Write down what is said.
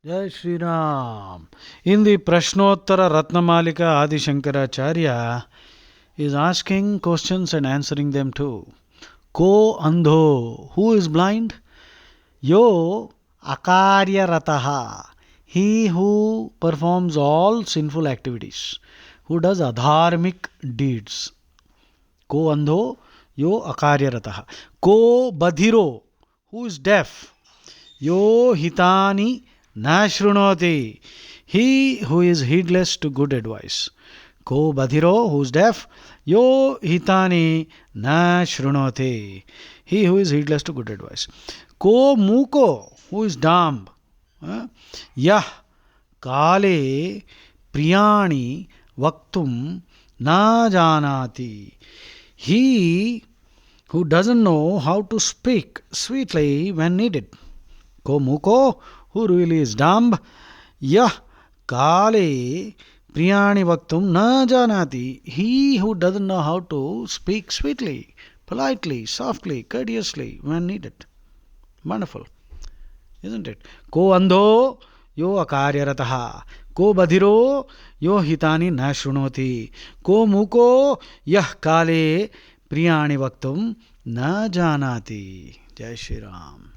Jai Shri Ram. In the Prashnottara Ratnamalika, Adi Shankaracharya is asking questions and answering them too. Ko andho, who is blind? Yo akarya rataha, he who performs all sinful activities, who does adharmic deeds. Ko andho, yo akarya rataha. Ko badhiro, who is deaf? Yo hitani na shrunoti, he who is heedless to good advice. Ko badhiro, who is deaf? Yo hitani na shrunoti, he who is heedless to good advice. Ko muko, who is dumb? Yah kale priyani vaktum na janati, he who doesn't know how to speak sweetly when needed. Ko muko, who really is dumb? Yah kale priyani vaktum na janati, he who doesn't know how to speak sweetly, politely, softly, courteously when needed. Wonderful, isn't it? Ko andho yo akaryarataha, ko badhiro yo hitani na shrunoti, ko muko yah kale priyani vaktum na janati. Jai Shri Ram.